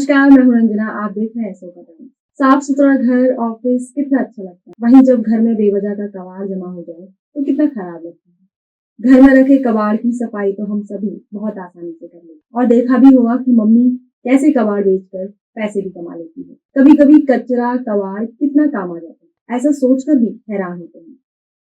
नमस्कार, मैं हूं रंजना। आप देख रहे हैं सोका टाइम। साफ सुथरा घर, ऑफिस कितना अच्छा लगता है। वहीं जब घर में बेवजह का कबाड़ जमा हो जाए तो कितना खराब लगता है। घर में रखे कबाड़ की सफाई तो हम सभी बहुत आसानी से कर लेते हैं और देखा भी होगा कि मम्मी कैसे कबाड़ बेचकर पैसे भी कमा लेती है। कभी कभी कचरा कबाड़ कितना काम आ जाता है, ऐसा सोचकर भी हैरान होते हैं।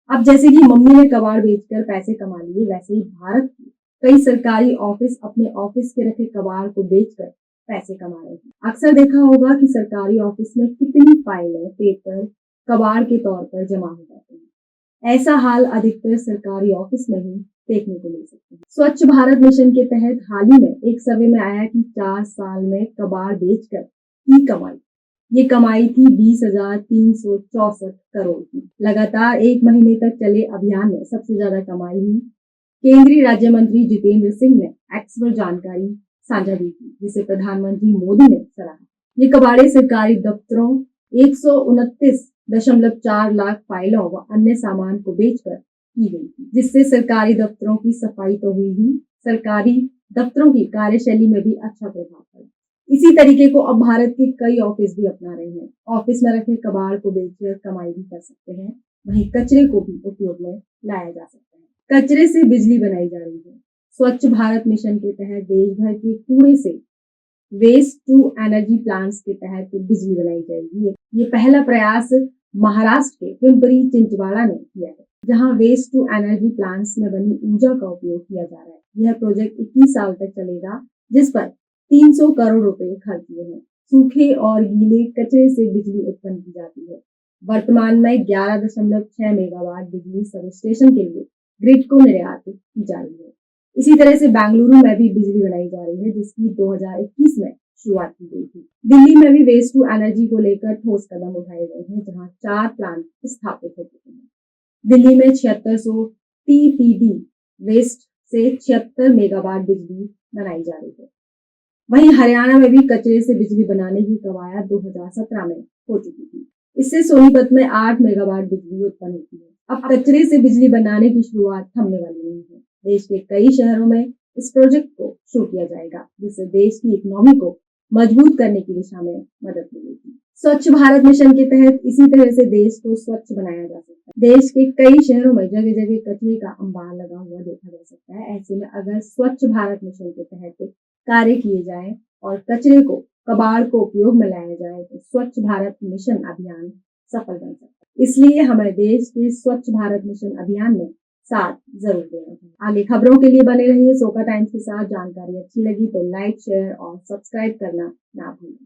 अब जैसे कि मम्मी ने कबाड़ बेचकर पैसे कमा लिए, वैसे ही भारत की कई सरकारी ऑफिस अपने ऑफिस के रखे कबाड़ को बेचकर पैसे कमा रहे हैं। अक्सर देखा होगा कि सरकारी ऑफिस में कितनी फाइलें, पेपर कबाड़ के तौर पर जमा हो जाते हैं। ऐसा हाल अधिकतर सरकारी ऑफिस में ही देखने को मिल सकते हैं। स्वच्छ भारत मिशन के तहत हाल ही में एक सर्वे में आया कि 4 साल में कबाड़ बेचकर की कमाई, ये कमाई थी 20,364 करोड़ की। लगातार एक महीने तक चले अभियान में सबसे ज्यादा कमाई हुई केंद्रीय राज्य मंत्री जितेंद्र सिंह ने एक्स पर जानकारी साझा की थी, जिसे प्रधानमंत्री मोदी ने सराहा। ये कबाड़े सरकारी दफ्तरों 129.4 लाख फाइलों व अन्य सामान को बेचकर की गई थी, जिससे सरकारी दफ्तरों की सफाई तो हुई ही, सरकारी दफ्तरों की कार्यशैली में भी अच्छा प्रभाव पड़ा। इसी तरीके को अब भारत के कई ऑफिस भी अपना रहे हैं। ऑफिस में रखे कबाड़ को बेचकर कमाई भी कर सकते हैं, वहीं कचरे को भी उपयोग में लाया जा सकता है। कचरे से बिजली बनाई जा रही है। स्वच्छ भारत मिशन के तहत देश भर के कूड़े से वेस्ट टू एनर्जी प्लांट्स के तहत बिजली बनाई जाएगी। ये पहला प्रयास महाराष्ट्र के पिंपरी चिंचवाड़ा ने किया है, जहां वेस्ट टू एनर्जी प्लांट्स में बनी ऊर्जा का उपयोग किया जा रहा है। यह प्रोजेक्ट 21 साल तक चलेगा, जिस पर 300 करोड़ रुपए खर्च हुए हैं। सूखे और गीले कचरे से बिजली उत्पन्न की जाती है। वर्तमान में 11.6 मेगावाट बिजली सब स्टेशन के लिए ग्रिड को निर्यात की जा रही है। इसी तरह से बेंगलुरु में भी बिजली बनाई जा रही है, जिसकी 2021 में शुरुआत की गई थी। दिल्ली में भी वेस्ट टू एनर्जी को लेकर ठोस कदम उठाए गए हैं, जहां 4 प्लांट स्थापित हो चुके हैं। दिल्ली में 7600 टीपीडी वेस्ट से 76 मेगावाट बिजली बनाई जा रही है। वहीं हरियाणा में भी कचरे से बिजली बनाने की कवायद 2017 में हो चुकी थी। इससे सोनीपत में 8 मेगावाट बिजली उत्पन्न होती है। अब कचरे से बिजली बनाने की शुरुआत थमने वाली नहीं है। देश के कई शहरों में इस प्रोजेक्ट को शुरू किया जाएगा, जिससे देश की इकोनॉमी को मजबूत करने की दिशा में मदद मिलेगी। स्वच्छ भारत मिशन के तहत इसी तरह से देश को स्वच्छ बनाया जा सकता है। देश के कई शहरों में जगह जगह कचरे का अंबार लगा हुआ देखा जा सकता है। ऐसे में अगर स्वच्छ भारत मिशन के तहत कार्य किए जाए और कचरे को, कबाड़ को उपयोग में लाया जाए तो स्वच्छ भारत मिशन अभियान सफल बन सकता है। इसलिए हमें देश के स्वच्छ भारत मिशन अभियान में साथ जरूर देना है। आगे खबरों के लिए बने रहिए सोका टाइम्स के साथ। जानकारी अच्छी लगी तो लाइक, शेयर और सब्सक्राइब करना ना भूलें।